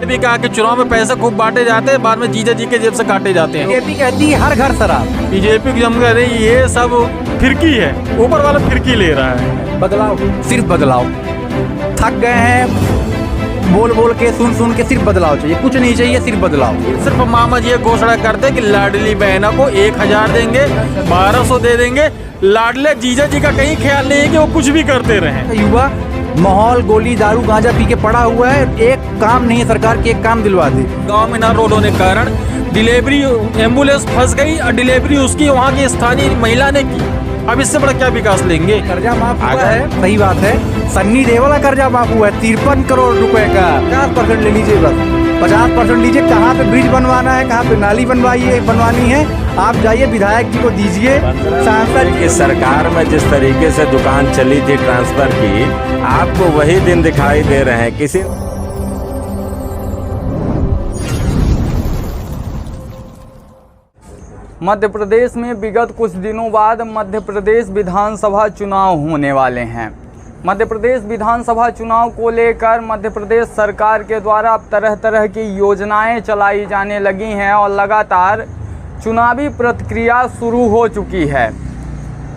भी कहा कि चुनाव में पैसे खूब बांटे जाते हैं, बाद में जीजा जी के जेब से काटे जाते हैं। बीजेपी कहती है हर घर शराब, बीजेपी की हम कह रहे हैं ये सब फिरकी है, ऊपर वाला फिरकी ले रहा है। बदलाव, सिर्फ बदलाव। थक गए हैं बोल बोल के, सुन सुन के, सिर्फ बदलाव चाहिए, कुछ नहीं चाहिए, सिर्फ बदलाव। सिर्फ मामा जी ये घोषणा करते कि लाडली बहना को 1000 देंगे, 1200 दे देंगे। लाडले जीजा जी का कहीं ख्याल नहीं है कि वो कुछ भी करते रहे। युवा माहौल गोली दारू गांजा पी के पड़ा हुआ है, एक काम नहीं है सरकार की, एक काम दिलवा दे। गांव में ना रोड होने के कारण डिलीवरी एम्बुलेंस फंस गई और डिलीवरी उसकी वहाँ की स्थानीय महिला ने की। अब इससे बड़ा क्या विकास लेंगे? कर्जा माफ हुआ है, सही बात है। सन्नी देओल का कर्जा माफ हुआ है 53 करोड़ रुपए का। 50% ले लीजिए, बस 50% लीजिए। कहाँ पे ब्रिज बनवाना है, कहाँ पे नाली बनवानी है, आप जाइए विधायक जी को दीजिए। सांसद की सरकार में जिस तरीके से दुकान चली थी ट्रांसफर की, आपको वही दिन दिखाई दे रहे हैं। किसी मध्य प्रदेश में विगत कुछ दिनों बाद मध्य प्रदेश विधानसभा चुनाव होने वाले हैं। मध्य प्रदेश विधानसभा चुनाव को लेकर मध्य प्रदेश सरकार के द्वारा अब तरह तरह की योजनाएं चलाई जाने लगी हैं और लगातार चुनावी प्रक्रिया शुरू हो चुकी है।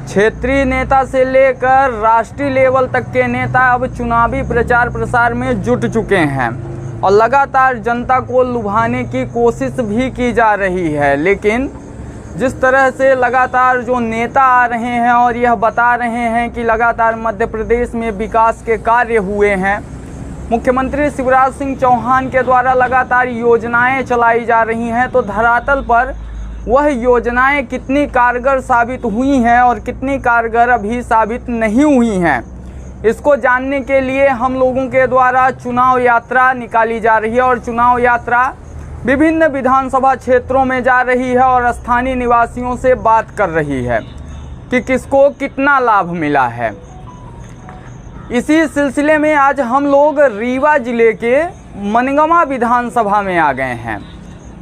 क्षेत्रीय नेता से लेकर राष्ट्रीय लेवल तक के नेता अब चुनावी प्रचार प्रसार में जुट चुके हैं और लगातार जनता को लुभाने की कोशिश भी की जा रही है। लेकिन जिस तरह से लगातार जो नेता आ रहे हैं और यह बता रहे हैं कि लगातार मध्य प्रदेश में विकास के कार्य हुए हैं, मुख्यमंत्री शिवराज सिंह चौहान के द्वारा लगातार योजनाएं चलाई जा रही हैं, तो धरातल पर वह योजनाएं कितनी कारगर साबित हुई हैं और कितनी कारगर अभी साबित नहीं हुई हैं, इसको जानने के लिए हम लोगों के द्वारा चुनाव यात्रा निकाली जा रही है। और चुनाव यात्रा विभिन्न विधानसभा क्षेत्रों में जा रही है और स्थानीय निवासियों से बात कर रही है कि किसको कितना लाभ मिला है। इसी सिलसिले में आज हम लोग रीवा जिले के मनगवा विधानसभा में आ गए हैं।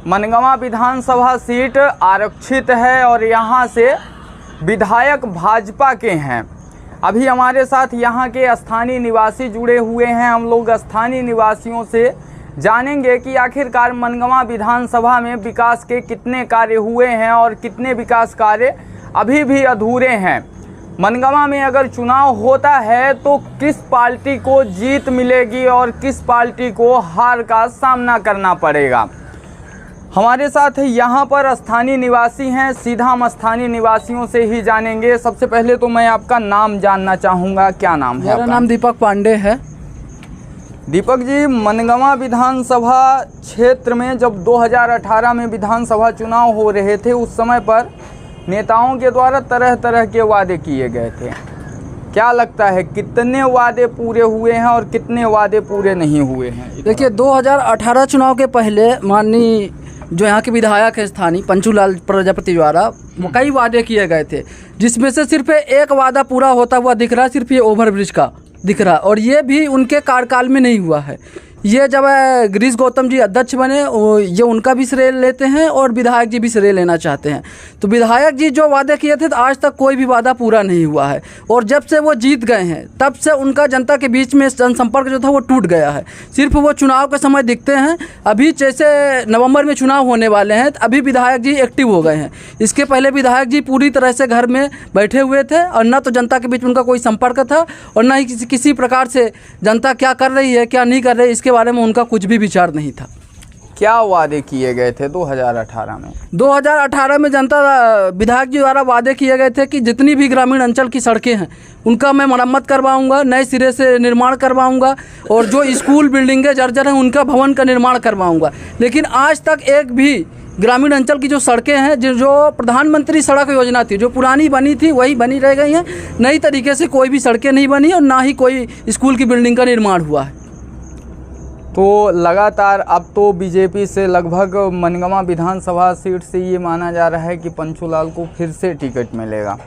मनगवा विधानसभा सीट आरक्षित है और यहाँ से विधायक भाजपा के हैं। अभी हमारे साथ यहाँ के स्थानीय निवासी जुड़े हुए हैं। हम लोग स्थानीय निवासियों से जानेंगे कि आखिरकार मनगवा विधानसभा में विकास के कितने कार्य हुए हैं और कितने विकास कार्य अभी भी अधूरे हैं। मनगवा में अगर चुनाव होता है तो किस पार्टी को जीत मिलेगी और किस पार्टी को हार का सामना करना पड़ेगा। हमारे साथ यहाँ पर स्थानीय निवासी हैं, सीधा हम स्थानीय निवासियों से ही जानेंगे। सबसे पहले तो मैं आपका नाम जानना चाहूँगा, क्या नाम है? मेरा नाम दीपक पांडे है। दीपक जी, मनगवा विधानसभा क्षेत्र में जब 2018 में विधानसभा चुनाव हो रहे थे, उस समय पर नेताओं के द्वारा तरह तरह के वादे किए गए थे। क्या लगता है कितने वादे पूरे हुए हैं और कितने वादे पूरे नहीं हुए हैं? देखिए, 2018 चुनाव के पहले माननीय जो यहाँ के विधायक है स्थानीय पंचूलाल प्रजापति द्वारा कई वादे किए गए थे, जिसमें से सिर्फ एक वादा पूरा होता हुआ दिख रहा है, सिर्फ ये ओवरब्रिज का दिख रहा है और ये भी उनके कार्यकाल में नहीं हुआ है। ये जब गिरीश गौतम जी अध्यक्ष बने, ये उनका भी श्रेय लेते हैं और विधायक जी भी श्रेय लेना चाहते हैं। तो विधायक जी जो वादे किए थे, तो आज तक कोई भी वादा पूरा नहीं हुआ है और जब से वो जीत गए हैं तब से उनका जनता के बीच में जनसंपर्क जो था वो टूट गया है। सिर्फ वो चुनाव के समय दिखते हैं। अभी जैसे नवंबर में चुनाव होने वाले हैं, तो अभी विधायक जी एक्टिव हो गए हैं। इसके पहले विधायक जी पूरी तरह से घर में बैठे हुए थे और न तो जनता के बीच में उनका कोई संपर्क था और न ही किसी प्रकार से जनता क्या कर रही है क्या नहीं कर रही है इसके बारे में उनका कुछ भी विचार नहीं था। क्या वादे किए गए थे 2018 में? 2018 में जनता विधायक जी द्वारा वादे किए गए थे कि जितनी भी ग्रामीण अंचल की सड़कें हैं उनका मैं मरम्मत करवाऊंगा, नए सिरे से निर्माण करवाऊंगा और जो स्कूल बिल्डिंगें जर्जर हैं उनका भवन का निर्माण करवाऊंगा। लेकिन आज तक एक भी ग्रामीण अंचल की जो सड़कें हैं, जो प्रधानमंत्री सड़क योजना थी, जो पुरानी बनी थी वही बनी रह गई हैं। नई तरीके से कोई भी सड़कें नहीं बनी और ना ही कोई स्कूल की बिल्डिंग का निर्माण हुआ है। तो लगातार अब तो बीजेपी से लगभग मनगवा विधानसभा सीट से ये माना जा रहा है कि पंचूलाल को फिर से टिकट मिलेगा।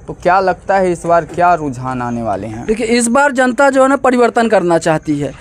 तो क्या लगता है इस बार क्या रुझान आने वाले हैं? देखिए, इस बार जनता जो है ना परिवर्तन करना चाहती है।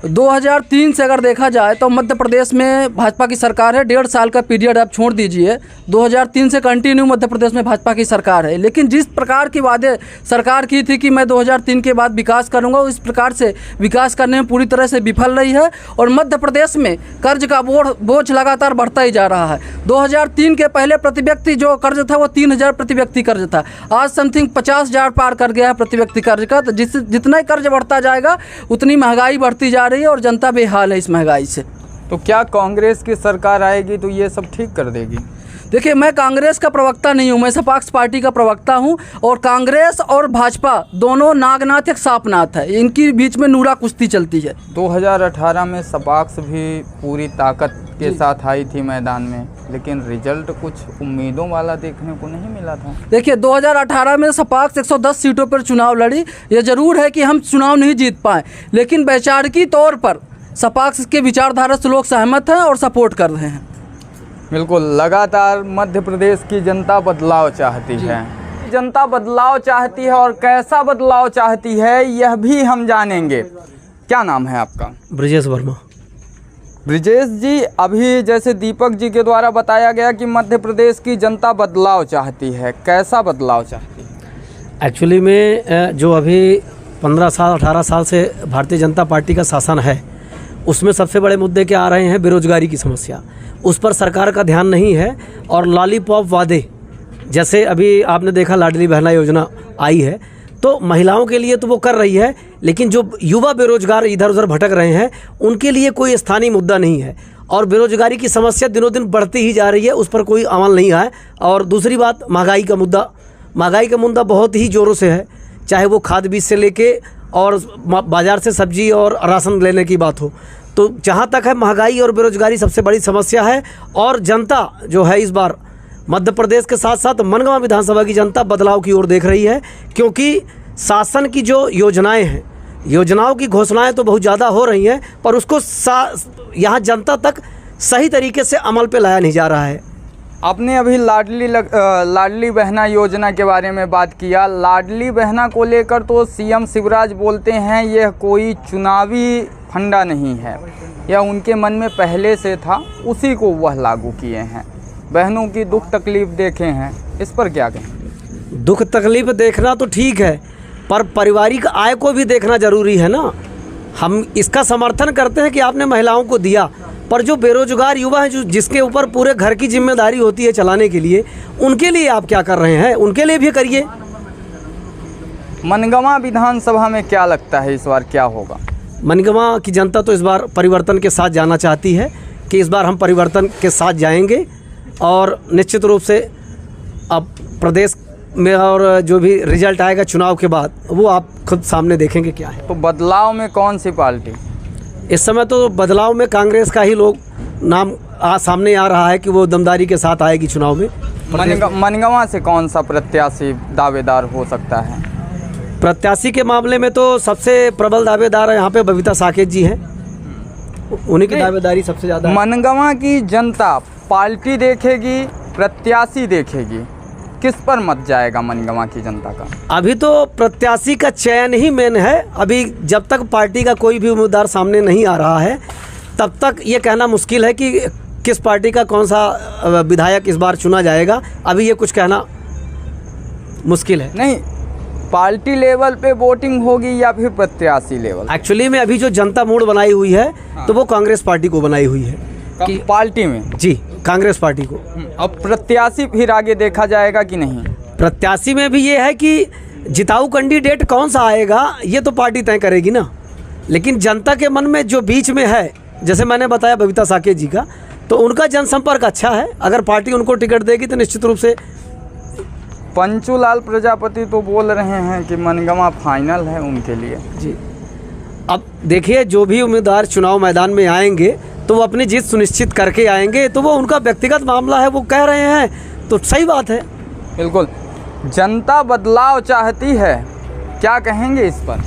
2003 से अगर देखा जाए तो मध्य प्रदेश में भाजपा की सरकार है। 1.5 साल का पीरियड आप छोड़ दीजिए, 2003 से कंटिन्यू मध्य प्रदेश में भाजपा की सरकार है। लेकिन जिस प्रकार की वादे सरकार की थी कि मैं 2003 के बाद विकास करूंगा, इस प्रकार से विकास करने में पूरी तरह से विफल रही है और मध्य प्रदेश में कर्ज का बोझ लगातार बढ़ता ही जा रहा है। 2003 के पहले प्रति व्यक्ति जो कर्ज था वो 3,000 प्रति व्यक्ति कर्ज था, आज समथिंग 50,000 पार कर गया है प्रति व्यक्ति कर्ज का। तो जितना कर्ज बढ़ता जाएगा उतनी महंगाई बढ़ती जा रही है और जनता बेहाल है इस महंगाई से। तो क्या कांग्रेस की सरकार आएगी तो ये सब ठीक कर देगी? देखिए, मैं कांग्रेस का प्रवक्ता नहीं हूँ, मैं सपाक्स पार्टी का प्रवक्ता हूँ और कांग्रेस और भाजपा दोनों नागनाथ एक सापनाथ है, इनकी बीच में नूरा कुश्ती चलती है। 2018 में सपाक्स भी पूरी ताकत के साथ आई थी मैदान में, लेकिन रिजल्ट कुछ उम्मीदों वाला देखने को नहीं मिला था। देखिए, 2018 में सपाक्स 110 सीटों पर चुनाव लड़ी। ये जरूर है कि हम चुनाव नहीं जीत पाए, लेकिन वैचारिकी तौर पर सपाक्स के विचारधारा से लोग सहमत हैं और सपोर्ट कर रहे हैं। बिल्कुल, लगातार मध्य प्रदेश की जनता बदलाव चाहती है। जनता बदलाव चाहती है और कैसा बदलाव चाहती है यह भी हम जानेंगे। क्या नाम है आपका? ब्रिजेश वर्मा। ब्रिजेश जी, अभी जैसे दीपक जी के द्वारा बताया गया कि मध्य प्रदेश की जनता बदलाव चाहती है, कैसा बदलाव चाहती है? एक्चुअली में जो अभी 15 साल 18 साल से भारतीय जनता पार्टी का शासन है, उसमें सबसे बड़े मुद्दे क्या आ रहे हैं? बेरोजगारी की समस्या, उस पर सरकार का ध्यान नहीं है। और लॉलीपॉप वादे, जैसे अभी आपने देखा लाडली बहना योजना आई है, तो महिलाओं के लिए तो वो कर रही है, लेकिन जो युवा बेरोजगार इधर उधर भटक रहे हैं उनके लिए कोई स्थानीय मुद्दा नहीं है। और बेरोजगारी की समस्या दिनों दिन बढ़ती ही जा रही है, उस पर कोई अमल नहीं है। और दूसरी बात, महंगाई का मुद्दा बहुत ही ज़ोरों से है, चाहे वो खाद बीज से लेके और बाज़ार से सब्जी और राशन लेने की बात हो। तो जहाँ तक है, महंगाई और बेरोजगारी सबसे बड़ी समस्या है। और जनता जो है इस बार मध्य प्रदेश के साथ साथ मनगवा विधानसभा की जनता बदलाव की ओर देख रही है, क्योंकि शासन की जो योजनाएं हैं, योजनाओं की घोषणाएं तो बहुत ज़्यादा हो रही हैं, पर उसको यहाँ जनता तक सही तरीके से अमल पे लाया नहीं जा रहा है। आपने अभी लाडली बहना योजना के बारे में बात किया। लाडली बहना को लेकर तो सीएम शिवराज बोलते हैं यह कोई चुनावी फंडा नहीं है, यह उनके मन में पहले से था, उसी को वह लागू किए हैं। बहनों की दुख तकलीफ देखे हैं, इस पर क्या कहें? दुख तकलीफ देखना तो ठीक है, पर पारिवारिक आय को भी देखना ज़रूरी है ना। हम इसका समर्थन करते हैं कि आपने महिलाओं को दिया, पर जो बेरोजगार युवा हैं, जो जिसके ऊपर पूरे घर की जिम्मेदारी होती है चलाने के लिए, उनके लिए आप क्या कर रहे हैं? उनके लिए भी करिए। मनगवा विधानसभा में क्या लगता है इस बार क्या होगा? मनगवा की जनता तो इस बार परिवर्तन के साथ जाना चाहती है कि इस बार हम परिवर्तन के साथ जाएंगे और निश्चित रूप से अब प्रदेश में और जो भी रिजल्ट आएगा चुनाव के बाद वो आप खुद सामने देखेंगे क्या है। तो बदलाव में कौन सी पार्टी? इस समय तो बदलाव में कांग्रेस का ही लोग नाम सामने आ रहा है कि वो दमदारी के साथ आएगी चुनाव में। मनगवा से कौन सा प्रत्याशी दावेदार हो सकता है? प्रत्याशी के मामले में तो सबसे प्रबल दावेदार यहाँ पे बबीता साकेत जी हैं, उन्हीं की दावेदारी सबसे ज़्यादा। मनगवा की जनता पार्टी देखेगी, प्रत्याशी देखेगी, किस पर मत जाएगा मनगवा की जनता का? अभी तो प्रत्याशी का चयन ही मेन है। अभी जब तक पार्टी का कोई भी उम्मीदवार सामने नहीं आ रहा है, तब तक ये कहना मुश्किल है कि किस पार्टी का कौन सा विधायक इस बार चुना जाएगा। अभी ये कुछ कहना मुश्किल है। नहीं, पार्टी लेवल पे वोटिंग होगी या फिर प्रत्याशी लेवल? एक्चुअली में अभी जो जनता मूड बनाई हुई है, तो वो कांग्रेस पार्टी को बनाई हुई है कि पार्टी में। जी, कांग्रेस पार्टी को। अब प्रत्याशी फिर आगे देखा जाएगा कि नहीं? प्रत्याशी में भी ये है कि जिताऊ कैंडिडेट कौन सा आएगा ये तो पार्टी तय करेगी ना, लेकिन जनता के मन में जो बीच में है, जैसे मैंने बताया बबीता साकेत जी का, तो उनका जनसंपर्क अच्छा है। अगर पार्टी उनको टिकट देगी तो निश्चित रूप से। पंचूलाल प्रजापति तो बोल रहे हैं कि मनगवा फाइनल है उनके लिए। जी, अब देखिए, जो भी उम्मीदवार चुनाव मैदान में आएंगे तो वो अपनी जीत सुनिश्चित करके आएंगे, तो वो उनका व्यक्तिगत मामला है, वो कह रहे हैं तो सही बात है। बिल्कुल, जनता बदलाव चाहती है, क्या कहेंगे इस पर?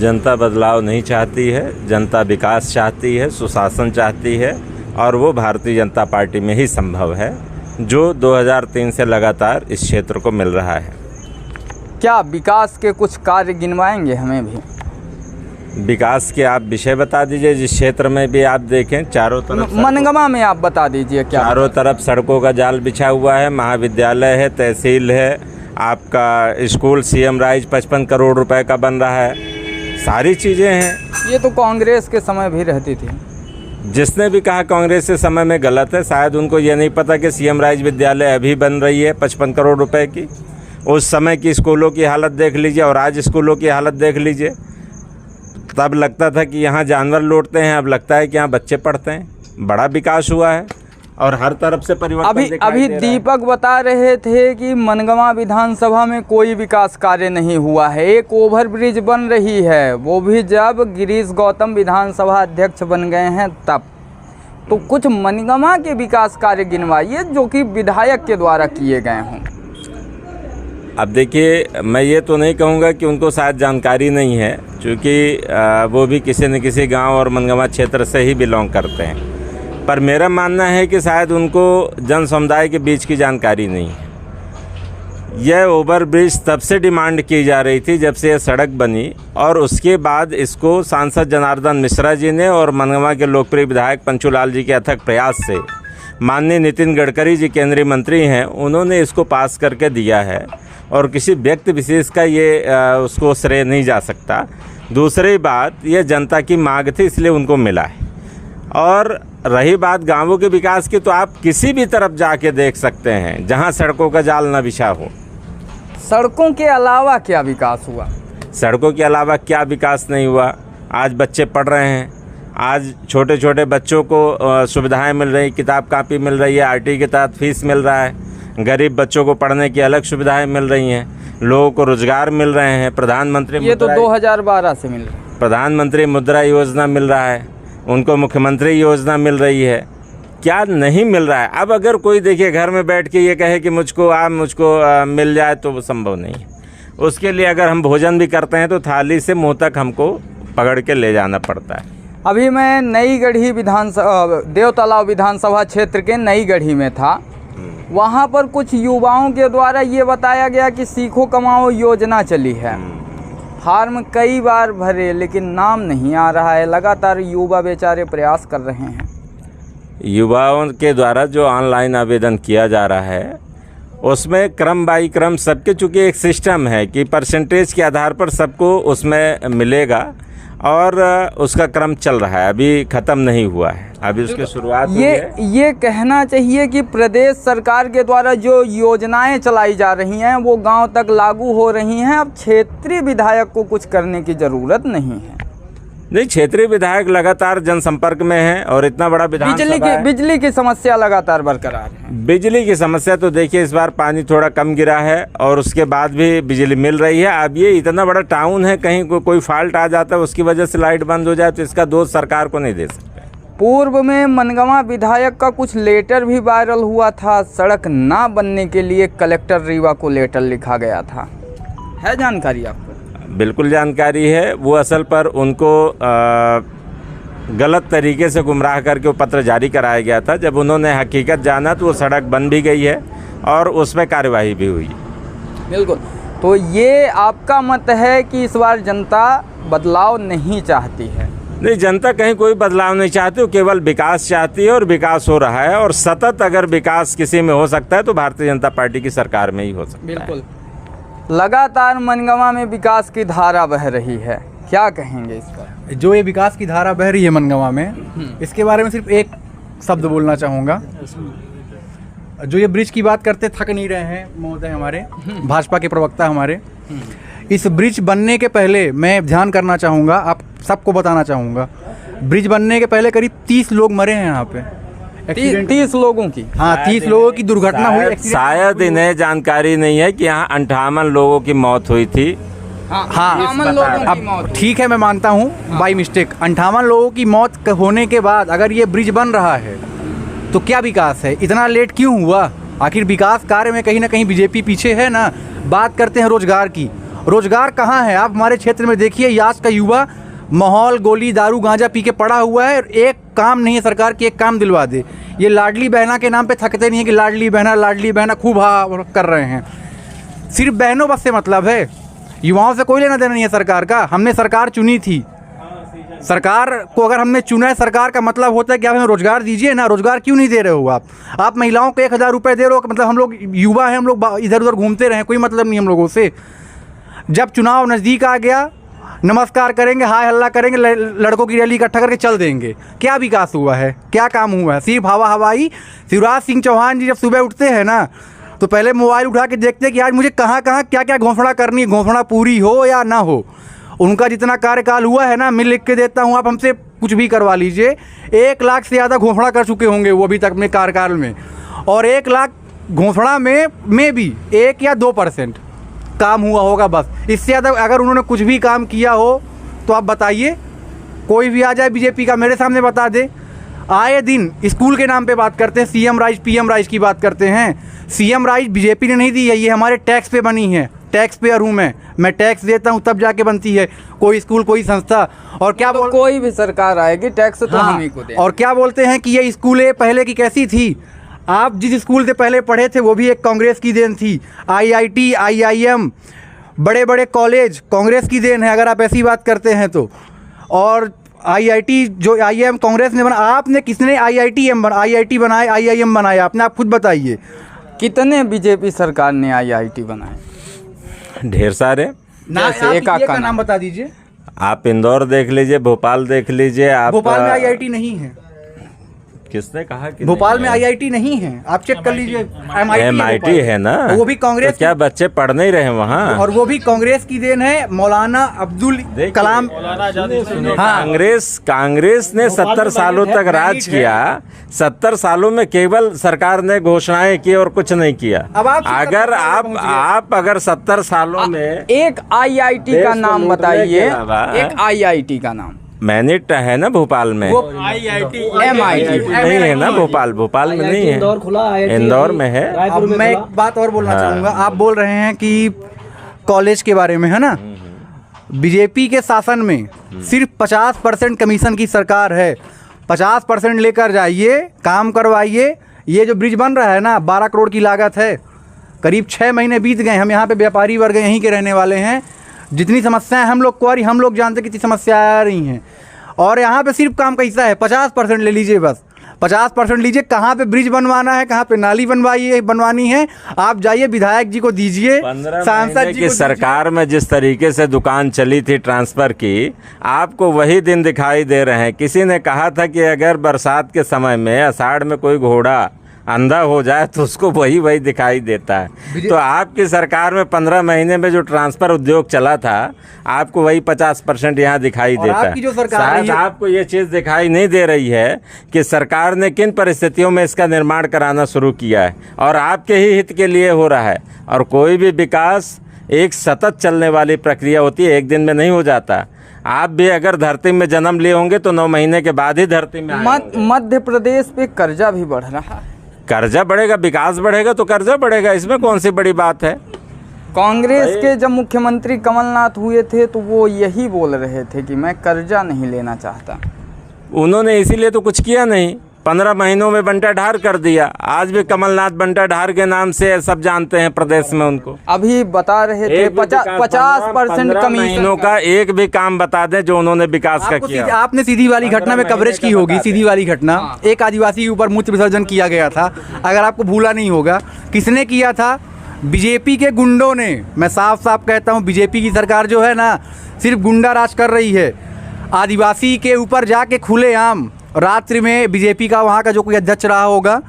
जनता बदलाव नहीं चाहती है, जनता विकास चाहती है, सुशासन चाहती है, और वो भारतीय जनता पार्टी में ही संभव है, जो 2003 से लगातार इस क्षेत्र को मिल रहा है। क्या विकास के कुछ कार्य गिनवाएंगे हमें भी? विकास के आप विषय बता दीजिए। जिस क्षेत्र में भी आप देखें चारों तरफ मनगमा में आप बता दीजिए क्या। चारों तरफ सड़कों का जाल बिछा हुआ है, महाविद्यालय है, तहसील है, आपका स्कूल सीएम राइज 55 करोड़ रुपए का बन रहा है, सारी चीज़ें हैं। ये तो कांग्रेस के समय भी रहती थी। जिसने भी कहा कांग्रेस के समय में गलत है, शायद उनको ये नहीं पता कि सीएम राइज विद्यालय अभी बन रही है 55 करोड़ रुपए की। उस समय की स्कूलों की हालत देख लीजिए और आज स्कूलों की हालत देख लीजिए। तब लगता था कि यहाँ जानवर लौटते हैं, अब लगता है कि यहाँ बच्चे पढ़ते हैं। बड़ा विकास हुआ है और हर तरफ से परिवर्तन दिखाई अभी दे रहा है। दीपक बता रहे थे कि मनगमा विधानसभा में कोई विकास कार्य नहीं हुआ है। एक ओवरब्रिज बन रही है, वो भी जब गिरीश गौतम विधानसभा अध्यक्ष बन गए हैं तब। तो कुछ मनगमा के विकास कार्य गिनवाइए जो कि विधायक के द्वारा किए गए हों। अब देखिए, मैं ये तो नहीं कहूँगा कि उनको शायद जानकारी नहीं है, क्योंकि वो भी किसी न किसी गांव और मनगमा क्षेत्र से ही बिलोंग करते हैं। पर मेरा मानना है कि शायद उनको जन समुदाय के बीच की जानकारी नहीं है। यह ओवरब्रिज तब से डिमांड की जा रही थी जब से यह सड़क बनी, और उसके बाद इसको सांसद जनार्दन मिश्रा जी ने और मनगमा के लोकप्रिय विधायक पंचूलाल जी के अथक प्रयास से माननीय नितिन गडकरी जी केंद्रीय मंत्री हैं, उन्होंने इसको पास करके दिया है। और किसी व्यक्ति विशेष का ये उसको श्रेय नहीं जा सकता। दूसरी बात, ये जनता की मांग थी इसलिए उनको मिला है। और रही बात गांवों के विकास की, तो आप किसी भी तरफ जाके देख सकते हैं जहां सड़कों का जाल न बिछा हो। सड़कों के अलावा क्या विकास हुआ? सड़कों के अलावा क्या विकास नहीं हुआ? आज बच्चे पढ़ रहे हैं, आज छोटे छोटे बच्चों को सुविधाएं मिल रही, किताब कापी मिल रही है, आरटी के तहत फीस मिल रहा है, गरीब बच्चों को पढ़ने की अलग सुविधाएं मिल रही हैं, लोगों को रोजगार मिल रहे हैं। प्रधानमंत्री ये तो 2012 से मिल रहा है। प्रधानमंत्री मुद्रा योजना मिल रहा है, उनको मुख्यमंत्री योजना मिल रही है। क्या नहीं मिल रहा है? अब अगर कोई देखिए घर में बैठ के ये कहे कि मुझको मिल जाए, तो वो संभव नहीं है। उसके लिए अगर हम भोजन भी करते हैं तो थाली से मुंह तक हमको पकड़ के ले जाना पड़ता है। अभी मैं नई गढ़ी देवतालाब विधानसभा क्षेत्र के नई गढ़ी में था। वहाँ पर कुछ युवाओं के द्वारा ये बताया गया कि सीखो कमाओ योजना चली है। फार्म कई बार भरे लेकिन नाम नहीं आ रहा है। लगातार युवा बेचारे प्रयास कर रहे हैं। युवाओं के द्वारा जो ऑनलाइन आवेदन किया जा रहा है उसमें क्रम बाई क्रम सबके, चूँकि एक सिस्टम है कि परसेंटेज के आधार पर सबको उसमें मिलेगा और उसका क्रम चल रहा है, अभी ख़त्म नहीं हुआ है, अभी उसकी शुरुआत हुई है। ये कहना चाहिए कि प्रदेश सरकार के द्वारा जो योजनाएं चलाई जा रही हैं वो गांव तक लागू हो रही हैं। अब क्षेत्रीय विधायक को कुछ करने की ज़रूरत नहीं है। नहीं, क्षेत्रीय विधायक लगातार जनसंपर्क में है और इतना बड़ा बिजली की समस्या लगातार बरकरार है। बिजली की समस्या तो देखिए, इस बार पानी थोड़ा कम गिरा है और उसके बाद भी बिजली मिल रही है। अब ये इतना बड़ा टाउन है, कहीं कोई फॉल्ट आ जाता है उसकी वजह से लाइट बंद हो जाए तो इसका दोष सरकार को नहीं दे सकते। पूर्व में मनगमा विधायक का कुछ लेटर भी वायरल हुआ था। सड़क ना बनने के लिए कलेक्टर रीवा को लेटर लिखा गया था। है जानकारी आपको? बिल्कुल जानकारी है। वो असल पर उनको गलत तरीके से गुमराह करके वो पत्र जारी कराया गया था। जब उन्होंने हकीकत जाना तो वो सड़क बन भी गई है और उसमें कार्यवाही भी हुई। बिल्कुल। तो ये आपका मत है कि इस बार जनता बदलाव नहीं चाहती है? नहीं, जनता कहीं कोई बदलाव नहीं चाहती, वो केवल विकास चाहती है और विकास हो रहा है। और सतत अगर विकास किसी में हो सकता है तो भारतीय जनता पार्टी की सरकार में ही हो सकता है। बिल्कुल। लगातार मनगमा में विकास की धारा बह रही है, क्या कहेंगे इस पर? जो ये विकास की धारा बह रही है मनगमा में, इसके बारे में सिर्फ एक शब्द बोलना चाहूँगा। जो ये ब्रिज की बात करते थक नहीं रहे हैं महोदय हमारे भाजपा के प्रवक्ता हमारे। इस ब्रिज बनने के पहले मैं ध्यान करना चाहूँगा, आप सबको बताना चाहूँगा, ब्रिज बनने के पहले करीब 30 लोग मरे हैं यहाँ पे। 30 लोगों की? हाँ, 30 लोगों की दुर्घटना हुई। शायद इन्हें जानकारी नहीं है कि यहाँ 58 लोगों की मौत हुई थी। हाँ, अब ठीक है, मैं मानता हूँ बाई मिस्टेक 58 लोगों की मौत होने के बाद अगर ये ब्रिज बन रहा है तो क्या विकास है? इतना लेट क्यों हुआ? आखिर विकास कार्य में कहीं ना कहीं बीजेपी पीछे है ना। बात करते हैं रोजगार की, रोजगार कहाँ है? आप हमारे क्षेत्र में देखिए, आज का युवा माहौल गोली दारू गांजा पी के पड़ा हुआ है। एक काम नहीं है सरकार की, एक काम दिलवा दे। ये लाडली बहना के नाम पे थकते नहीं है कि लाडली बहना खूब हाँ कर रहे हैं। सिर्फ बहनों बस से मतलब है, युवाओं से कोई लेना देना नहीं है सरकार का। हमने सरकार चुनी थी, सरकार को अगर हमने चुना है, सरकार का मतलब होता है कि आप हमें रोजगार दीजिए ना। रोजगार क्यों नहीं दे रहे हो आप महिलाओं को 1000 रुपये दे रहे हो, मतलब हम लोग युवा हैं, हम लोग इधर उधर घूमते रहे, कोई मतलब नहीं हम लोगों से। जब चुनाव नज़दीक आ गया, नमस्कार करेंगे, हाय हल्ला करेंगे, लड़कों की रैली इकट्ठा करके चल देंगे। क्या विकास हुआ है, क्या काम हुआ है? सिर्फ हवा हवाई। शिवराज सिंह चौहान जी जब सुबह उठते हैं ना, तो पहले मोबाइल उठा के देखते हैं कि आज मुझे कहाँ कहाँ क्या क्या घोषणा करनी है, घोषणा पूरी हो या ना हो। उनका जितना कार्यकाल हुआ है ना, मैं लिख के देता हूँ, आप हमसे कुछ भी करवा लीजिए। 1 लाख से ज़्यादा घोषणा कर चुके होंगे वो अभी तक अपने कार्यकाल में, और 1 लाख घोषणा में भी 1 या 2% काम हुआ होगा बस। इससे ज़्यादा अगर उन्होंने कुछ भी काम किया हो तो आप बताइए, कोई भी आ जाए बीजेपी का मेरे सामने बता दे। आए दिन स्कूल के नाम पे बात करते हैं, सीएम राइज पीएम राइज की बात करते हैं। सीएम राइज बीजेपी ने नहीं दी है, ये हमारे टैक्स पे बनी है। टैक्स पेयर हूँ मैं टैक्स देता हूँ तब जाके बनती है कोई स्कूल, कोई संस्था। और क्या तो कोई भी सरकार आएगी टैक्स तो हम ही को देंगे। और क्या बोलते हैं कि ये स्कूलें पहले की कैसी थी? आप जिस स्कूल से पहले पढ़े थे वो भी एक कांग्रेस की देन थी। IIT IIM बड़े बड़े कॉलेज कांग्रेस की देन है, अगर आप ऐसी बात करते हैं तो। और IIT जो IIM कांग्रेस ने बना, आपने किसने IIT बनाए, IIM बनाया आपने? आप खुद बताइए। कितने बीजेपी सरकार ने IIT बनाए? ढेर सारे। एक का नाम बता दीजिए। आप इंदौर देख लीजिए, भोपाल देख लीजिए। आप भोपाल में IIT नहीं है। किसने कहा कि भोपाल में IIT नहीं है? आप चेक कर लीजिए। MIT है ना, वो भी कांग्रेस। तो क्या बच्चे पढ़ नहीं रहे वहाँ? और वो भी कांग्रेस की देन है, मौलाना अब्दुल कलाम। कांग्रेस ने 70 सालों तक राज किया। 70 सालों में केवल सरकार ने घोषणाएं की और कुछ नहीं किया। अगर 70 सालों में एक IIT का नाम बताइए, एक IIT का नाम। मैनिट है ना भोपाल में, IIT MIT नहीं है ना भोपाल में नहीं है, इंदौर खुला, इंदौर में है। अब मैं एक बात और बोलना चाहूँगा। आप बोल रहे हैं कि कॉलेज के बारे में, है ना? बीजेपी के शासन में सिर्फ 50% कमीशन की सरकार है। 50% लेकर जाइए, काम करवाइए। ये जो ब्रिज बन रहा है ना, 12 करोड़ की लागत है। करीब 6 महीने बीत गए, हम यहाँ पे व्यापारी वर्ग यहीं के रहने वाले हैं। जितनी समस्याएं हम लोग को आ रही, हम लोग जानते कितनी समस्याएं आ रही हैं। और यहाँ पे सिर्फ काम कैसा है, 50% ले लीजिए, बस 50% लीजिए। कहाँ पे ब्रिज बनवाना है, कहाँ पे नाली बनवानी है, आप जाइए विधायक जी को दीजिए, सांसद जी की सरकार में जिस तरीके से दुकान चली थी ट्रांसफर की, आपको वही दिन दिखाई दे रहे हैं। किसी ने कहा था कि अगर बरसात के समय में आषाढ़ में कोई घोड़ा अंधा हो जाए तो उसको वही दिखाई देता है। तो आपकी सरकार में 15 महीने में जो ट्रांसफर उद्योग चला था, आपको वही 50% यहाँ दिखाई देता है। शायद आपको ये चीज़ दिखाई नहीं दे रही है कि सरकार ने किन परिस्थितियों में इसका निर्माण कराना शुरू किया है, और आपके ही हित के लिए हो रहा है। और कोई भी विकास एक सतत चलने वाली प्रक्रिया होती है, एक दिन में नहीं हो जाता। आप भी अगर धरती में जन्म लिए होंगे तो 9 महीने के बाद ही धरती में मध्य प्रदेश पे कर्जा भी बढ़ रहा है। कर्जा बढ़ेगा, विकास बढ़ेगा तो कर्जा बढ़ेगा, इसमें कौन सी बड़ी बात है? कांग्रेस के जब मुख्यमंत्री कमलनाथ हुए थे तो वो यही बोल रहे थे कि मैं कर्जा नहीं लेना चाहता। उन्होंने इसीलिए तो कुछ किया नहीं, 15 महीनों में बंटा ढार कर दिया। आज भी कमलनाथ बंटा ढार के नाम से सब जानते हैं प्रदेश में उनको। अभी बता रहे थे 50% कमीशनों का एक भी काम बता दें जो उन्होंने विकास का किया। आपने सीधी वाली घटना में कवरेज की होगी। सीधी वाली घटना, एक आदिवासी के ऊपर मूत्र विसर्जन किया गया था, अगर आपको भूला नहीं होगा। किसने किया था? बीजेपी के गुंडों ने। मैं साफ साफ कहता हूँ, बीजेपी की सरकार जो है ना, सिर्फ गुंडा राज कर रही है। आदिवासी के ऊपर जाके खुलेआम रात्रि में बीजेपी का वहाँ का जो कोई अध्यक्ष रहा होगा,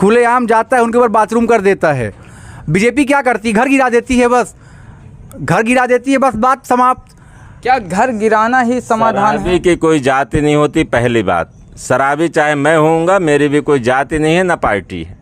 खुलेआम जाता है, उनके ऊपर बाथरूम कर देता है। बीजेपी क्या करती है? घर गिरा देती है, बस घर गिरा देती है, बस बात समाप्त। क्या घर गिराना ही समाधान है? शराबी की कोई जाति नहीं होती, पहली बात। शराबी चाहे मैं होऊंगा, मेरी भी कोई जाति नहीं है, ना पार्टी है।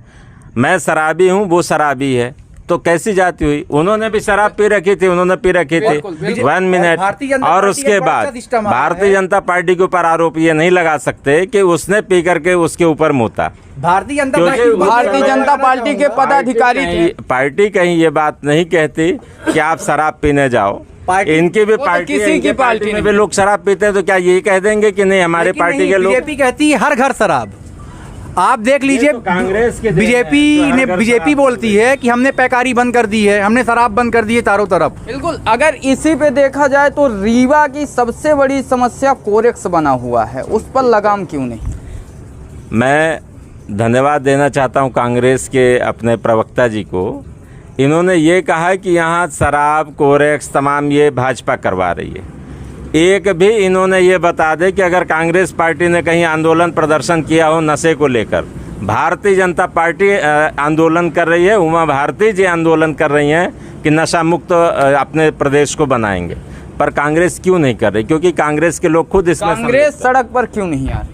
मैं शराबी हूँ, वो शराबी है, तो कैसी जाति हुई? उन्होंने भी शराब पी रखी थी, उन्होंने पी रखी थी। 1 मिनट। और उसके बाद भारतीय जनता पार्टी के ऊपर आरोप ये नहीं लगा सकते कि उसने पी करके उसके ऊपर मुता। भारतीय जनता पार्टी के पदाधिकारी थे। पार्टी कहीं ये बात नहीं कहती कि आप शराब पीने जाओ। इनकी भी पार्टी, किसी की पार्टी में भी लोग शराब पीते हैं, तो क्या यही कह देंगे कि नहीं हमारे पार्टी के लोग? बीजेपी कहती है हर घर शराब। आप देख लीजिए, कांग्रेस के बीजेपी बोलती है कि हमने पैकारी बंद कर दी है, हमने शराब बंद कर दी है चारों तरफ। बिल्कुल, अगर इसी पे देखा जाए तो रीवा की सबसे बड़ी समस्या कोरेक्स बना हुआ है, उस पर लगाम क्यों नहीं? मैं धन्यवाद देना चाहता हूं कांग्रेस के अपने प्रवक्ता जी को। इन्होंने ये कहा कि यहाँ शराब कोरेक्स तमाम ये भाजपा करवा रही है। एक भी इन्होंने ये बता दे कि अगर कांग्रेस पार्टी ने कहीं आंदोलन प्रदर्शन किया हो नशे को लेकर। भारतीय जनता पार्टी आंदोलन कर रही है, उमा भारती जी आंदोलन कर रही हैं कि नशा मुक्त अपने प्रदेश को बनाएंगे, पर कांग्रेस क्यों नहीं कर रही? क्योंकि कांग्रेस के लोग खुद इसमें कांग्रेस सड़क पर क्यों नहीं आ रही?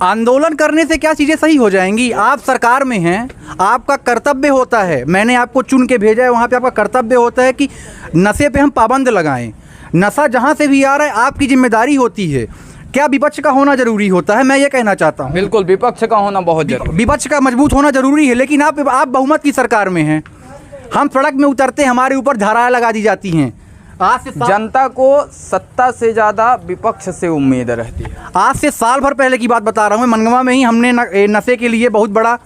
आंदोलन करने से क्या चीज़ें सही हो जाएंगी? आप सरकार में हैं, आपका कर्तव्य होता है, मैंने आपको चुन के भेजा है, वहाँ पे आपका कर्तव्य होता है कि नशे पे हम पाबंद लगाएं। नशा जहाँ से भी आ रहा है आपकी जिम्मेदारी होती है। क्या विपक्ष का होना जरूरी होता है? मैं ये कहना चाहता हूँ। बिल्कुल, विपक्ष का होना बहुत जरूरी, विपक्ष का मजबूत होना जरूरी है, लेकिन आप बहुमत की सरकार में हैं। हम सड़क में उतरते, हमारे ऊपर धाराएं लगा दी जाती हैं। आज से जनता को सत्ता से ज़्यादा विपक्ष से उम्मीद रहती है। आज से साल भर पहले की बात बता रहा हूँ, मनगवा में ही हमने नशे के लिए बहुत बड़ा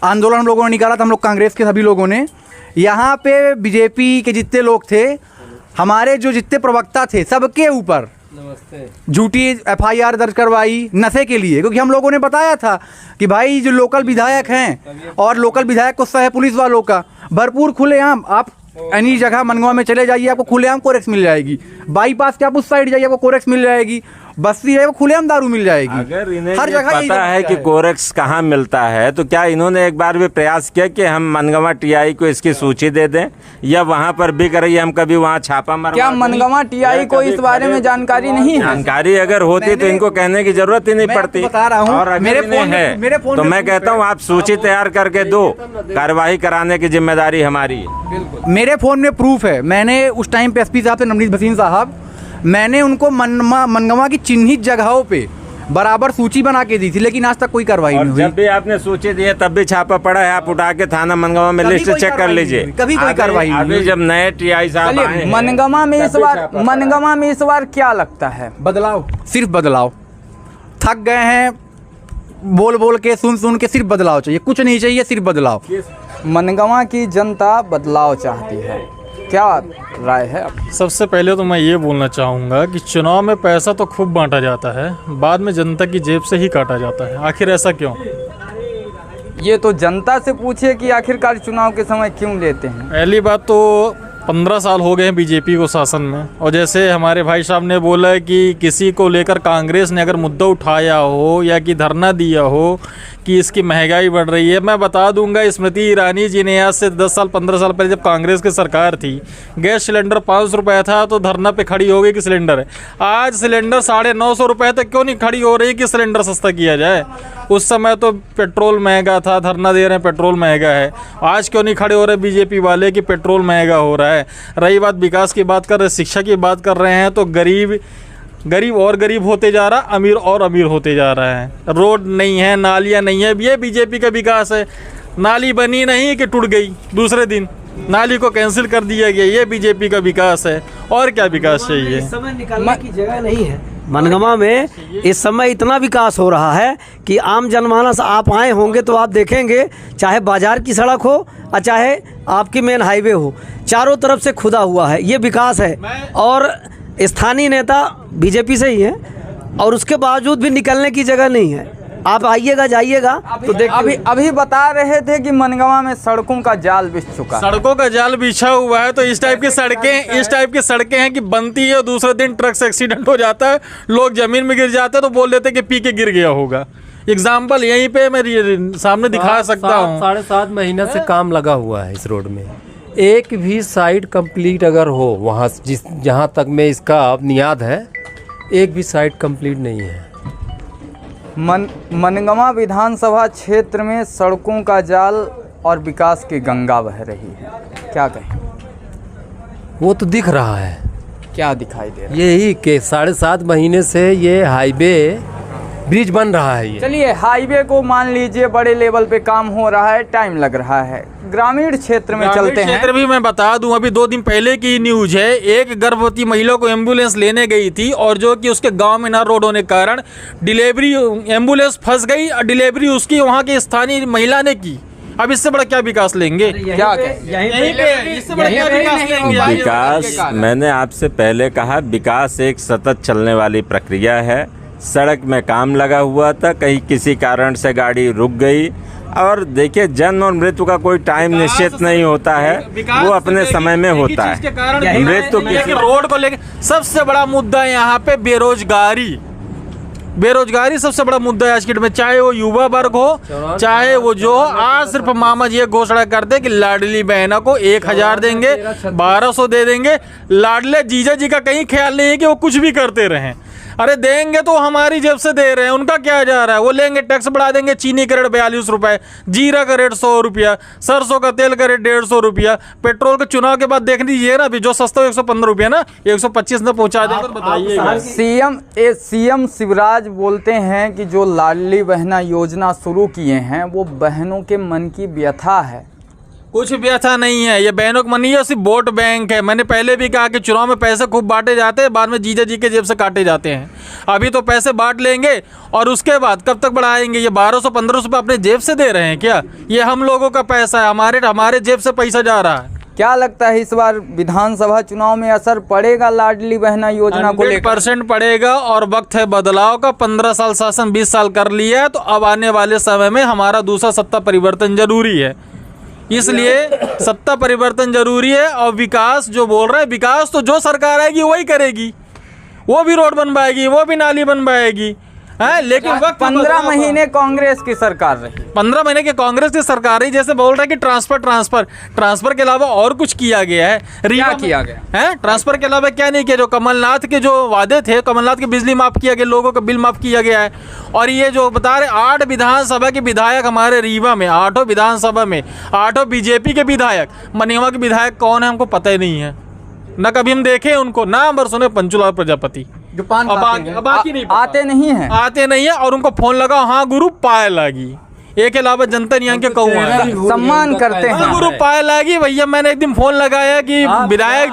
आंदोलन हम लोगों ने निकाला था। हम लोग कांग्रेस के सभी लोगों ने, यहाँ पे बीजेपी के जितने लोग थे, हमारे जो जितने प्रवक्ता थे, सबके ऊपर झूठी एफआईआर दर्ज करवाई नशे के लिए, क्योंकि हम लोगों ने बताया था कि भाई जो लोकल विधायक हैं और लोकल विधायक को सह पुलिस वालों का भरपूर खुलेआम, आप एनी जगह मनगवा में चले जाइए आपको खुलेआम कोरेक्स मिल जाएगी। बाईपास के आप उस साइड जाइए आपको कोरेक्स मिल जाएगी। बस्ती है वो खुलेआम दारू मिल जाएगी। अगर इन्हें हर जगह पता है कि कोरेक्स कहाँ मिलता है, तो क्या इन्होंने एक बार भी प्रयास किया कि हम मनगवा टीआई को इसकी सूची दे दें, या वहाँ पर बिक रही है हम कभी वहाँ छापा मार? क्या मनगवा टीआई को इस बारे में जानकारी नहीं है? जानकारी अगर होती तो इनको कहने की जरूरत ही नहीं पड़ती। बता रहा हूँ, और अगर है तो मैं कहता हूँ आप सूची तैयार करके दो, कार्यवाही कराने की जिम्मेदारी हमारी है। मेरे फोन में प्रूफ है। मैंने उस टाइम पे एसपी साहब थे, नवनीत भसीन साहब, मैंने उनको मनगवा की चिन्हित जगहों पे बराबर सूची बना के दी थी, लेकिन आज तक कोई कार्रवाई नहीं हुई। जब भी आपने सूची दी है तब भी छापा पड़ा है, आप उठा के थाना मनगवा में लिस्ट चेक कर लीजिए, कभी कोई कार्रवाई नहीं। अभी जब नए टीआई साहब आए हैं, मनगवा में इस बार क्या लगता है? बदलाव, सिर्फ बदलाव। थक गए हैं बोल बोल के, सुन के, सिर्फ बदलाव चाहिए, कुछ नहीं चाहिए, सिर्फ बदलाव। मनगवा की जनता बदलाव चाहती है, क्या राय है? सबसे पहले तो मैं ये बोलना चाहूँगा कि चुनाव में पैसा तो खूब बांटा जाता है, बाद में जनता की जेब से ही काटा जाता है। आखिर ऐसा क्यों? ये तो जनता से पूछिए कि आखिरकार चुनाव के समय क्यों लेते हैं। पहली बात तो 15 साल हो गए हैं बीजेपी को शासन में, और जैसे हमारे भाई साहब ने बोला कि किसी को लेकर कांग्रेस ने अगर मुद्दा उठाया हो या कि धरना दिया हो कि इसकी महंगाई बढ़ रही है, मैं बता दूंगा, स्मृति ईरानी जी ने आज से 10 साल 15 साल पहले जब कांग्रेस की सरकार थी, गैस सिलेंडर 500 रुपये था तो धरना पे खड़ी हो गई कि सिलेंडर है। आज सिलेंडर 950 रुपये तक क्यों नहीं खड़ी हो रही कि सिलेंडर सस्ता किया जाए? उस समय तो पेट्रोल महंगा था, धरना दे रहे हैं पेट्रोल महंगा है। आज क्यों नहीं खड़े हो रहे बीजेपी वाले कि पेट्रोल महंगा हो रहा है? रही बात विकास की बात कर रहे, शिक्षा की बात कर रहे हैं, तो गरीब और गरीब होते जा रहा, अमीर और अमीर होते जा रहा है। रोड नहीं है, नालियाँ नहीं है, ये बीजेपी का विकास है। नाली बनी नहीं कि टूट गई, दूसरे दिन नाली को कैंसिल कर दिया गया, ये बीजेपी का विकास है। और क्या विकास चाहिए? इस समय निकलने की जगह नहीं है। मनगवा में इस समय इतना विकास हो रहा है कि आम जनमानस, आप आए होंगे तो आप देखेंगे, चाहे बाजार की सड़क हो और चाहे आपकी मेन हाईवे हो, चारों तरफ से खुदा हुआ है, ये विकास है। और स्थानीय नेता बीजेपी से ही है, और उसके बावजूद भी निकलने की जगह नहीं है। आप आइएगा जाइएगा तो देखिए। अभी बता रहे थे कि मनगवा में सड़कों का जाल बिछ चुका है। सड़कों का जाल बिछा हुआ है, तो इस टाइप की सड़कें हैं कि बनती है, दूसरे दिन ट्रक से एक्सीडेंट हो जाता है, लोग जमीन में गिर जाते हैं, तो बोल देते हैं कि पी के गिर गया होगा। एग्जाम्पल यहीं पे मैं सामने दिखा सकता हूँ। 7.5 महीना से काम लगा हुआ है इस रोड में, एक भी साइड कंप्लीट अगर हो, वहाँ जहाँ तक मैं इसका नियाद है, एक भी साइड कंप्लीट नहीं है। मनगवा विधानसभा क्षेत्र में सड़कों का जाल और विकास की गंगा बह रही है, क्या कहें? वो तो दिख रहा है। क्या दिखाई दे रहा है? यही कि 7.5 महीने से ये हाईवे ब्रिज बन रहा है ये। चलिए, हाईवे को मान लीजिए बड़े लेवल पे काम हो रहा है, टाइम लग रहा है। ग्रामीण क्षेत्र में चलते हैं। क्षेत्र भी मैं बता दूं, अभी 2 दिन पहले की न्यूज है, एक गर्भवती महिला को एम्बुलेंस लेने गई थी और जो कि उसके गांव में ना रोड होने के कारण डिलीवरी एम्बुलेंस फंस गई और डिलीवरी उसकी वहां के स्थानीय महिला ने की। अब इससे बड़ा क्या विकास लेंगे? क्या इससे बड़ा क्या विकास लेंगे? विकास, मैंने आपसे पहले कहा, विकास एक सतत चलने वाली प्रक्रिया है। सड़क में काम लगा हुआ था, कहीं किसी कारण से गाड़ी रुक गई, और देखिए जन्म और मृत्यु का कोई टाइम निश्चित नहीं होता है, वो अपने समय में होता है। मृत्यु लेकिन रोड को लेकर सबसे बड़ा मुद्दा यहाँ पे बेरोजगारी सबसे बड़ा मुद्दा है आज की डेट में, चाहे वो युवा वर्ग हो, चाहे वो जो आज सिर्फ मामा जी घोषणा करते कि लाडली बहना को 1000 देंगे, 1200 दे देंगे। लाडले जीजा जी का कहीं ख्याल नहीं है कि वो कुछ भी करते रहें। अरे देंगे तो हमारी जेब से दे रहे हैं, उनका क्या जा रहा है? वो लेंगे, टैक्स बढ़ा देंगे, चीनी का रेट 42 रुपए, जीरा का रेट 100 रुपया, सरसों का तेल का रेट 150 रुपया, पेट्रोल के चुनाव के बाद देख लीजिए ना, अभी जो सस्ता 115 रुपया ना, 125 न पहुंचा देंगे। बताइए, सीएम शिवराज बोलते हैं कि जो लाडली बहना योजना शुरू किए हैं वो बहनों के मन की व्यथा है। कुछ भी अच्छा नहीं है, ये बहनों का मन नहीं है, सिर्फ वोट बैंक है। मैंने पहले भी कहा कि चुनाव में पैसे खूब बांटे जाते हैं, बाद में जीजा जी के जेब से काटे जाते हैं। अभी तो पैसे बांट लेंगे और उसके बाद कब तक बढ़ाएंगे? ये 1200-1500 रुपये अपने जेब से दे रहे हैं क्या? ये हम लोगों का पैसा है, हमारे जेब से पैसा जा रहा है। क्या लगता है इस बार विधानसभा चुनाव में असर पड़ेगा लाडली बहना योजना को लेकर? 100% पड़ेगा, और वक्त है बदलाव का। 15 साल शासन 20 साल कर लिया है, तो अब आने वाले समय में हमारा दूसरा सत्ता परिवर्तन जरूरी है। इसलिए सत्ता परिवर्तन जरूरी है। और विकास जो बोल रहे हैं, विकास तो जो सरकार आएगी वही करेगी, वो भी रोड बनवाएगी, वो भी नाली बनवाएगी, है। लेकिन वक्त 15 महीने कांग्रेस की सरकार रही, 15 महीने की कांग्रेस की सरकार रही। जैसे बोल रहा है कि ट्रांसफर के अलावा और कुछ किया गया है? क्या किया गया है? ट्रांसफर के अलावा क्या नहीं किया? जो कमलनाथ के जो वादे थे, कमलनाथ की बिजली माफ किया गया, लोगों का बिल माफ किया गया है। और ये जो बता रहे 8 विधानसभा के विधायक हमारे रीवा में, 8 विधानसभा में 8 बीजेपी के विधायक, मनिया के विधायक कौन है हमको पता ही नहीं है, न कभी हम देखे उनको, नाम पर सुने पंचूलाल प्रजापति, जो पान बाकी नहीं आते नहीं है और उनको फोन लगाओ, हाँ गुरु पाए लागी, एक अलावा जनता नहीं के कौआ सम्मान करते हैं। गुरु पाए लागी भैया। मैंने एक दिन फोन लगाया कि विधायक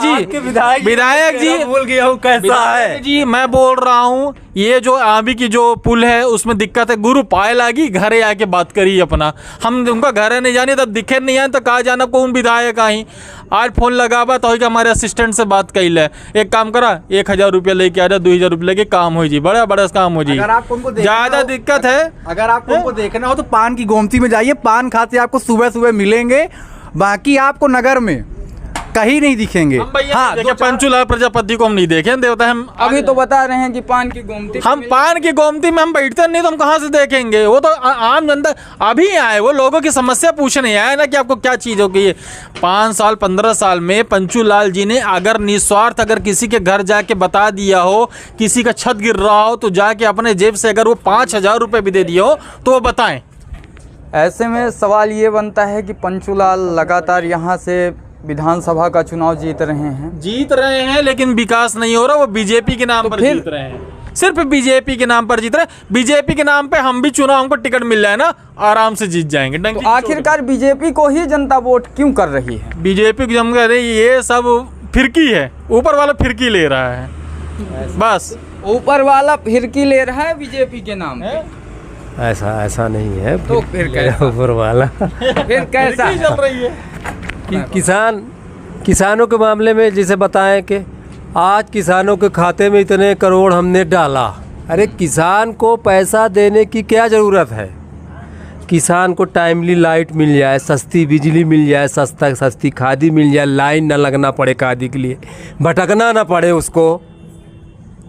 जी बोल गया हूँ कैसा है जी, मैं बोल रहा हूँ ये जो आबी की जो पुल है उसमें दिक्कत है, गुरु पाए लागी, घरे आके बात करिए अपना। हम उनका घर नहीं जाने, तब दिखे नहीं आए तो कहा जाना कौन विधायक आई। आज फोन लगावा तो हमारे असिस्टेंट से बात कही ले, एक काम करा 1000 रुपया लेके आ जा, 2000 रुपया लेके काम हो जी, बड़ा काम हो जी। ज्यादा दिक्कत है, अगर आपको उनको देखना हो तो पान की गोमती में जाइए, पान खाते आपको सुबह सुबह मिलेंगे, बाकी आपको नगर में कहीं नहीं दिखेंगे। हाँ, देखिए पंचूलाल प्रजापति को हम नहीं देखे देवता, हम अभी तो बता रहे हैं कि पान की गोमती, हम पान की गोमती में हम बैठते नहीं तो हम कहाँ से देखेंगे? वो तो आम जनता अभी आए, वो लोगों की समस्या पूछने आए ना कि आपको क्या चीज हो गई। 5 साल 15 साल में पंचूलाल जी ने अगर निस्वार्थ अगर किसी के घर जाके बता दिया हो, किसी का छत गिर रहा हो तो जाके अपने जेब से अगर वो 5000 रुपये भी दे दिए हो तो वो बताएं। ऐसे में सवाल ये बनता है कि पंचूलाल लगातार यहाँ से विधानसभा का चुनाव जीत रहे हैं, लेकिन विकास नहीं हो रहा। वो बीजेपी के नाम पर जीत रहे हैं, सिर्फ बीजेपी के नाम पर जीत रहे हैं। बीजेपी के नाम पे हम भी चुनाव, हमको टिकट मिल जाए ना, आराम से जीत जाएंगे। तो आखिरकार बीजेपी को ही जनता वोट क्यों कर रही है? बीजेपी को जम कर रही, ये सब फिरकी है, ऊपर वाला फिरकी ले रहा है, बस ऊपर वाला फिरकी ले रहा है बीजेपी के नाम पे। ऐसा नहीं है। तो फिर कैसा? ऊपर वाला फिर कैसा चल रही है कि किसानों के मामले में जैसे बताएं कि आज किसानों के खाते में इतने करोड़ हमने डाला। अरे किसान को पैसा देने की क्या ज़रूरत है? किसान को टाइमली लाइट मिल जाए, सस्ती बिजली मिल जाए, सस्ती खादी मिल जाए, लाइन ना लगना पड़े खादी के लिए, भटकना ना पड़े उसको,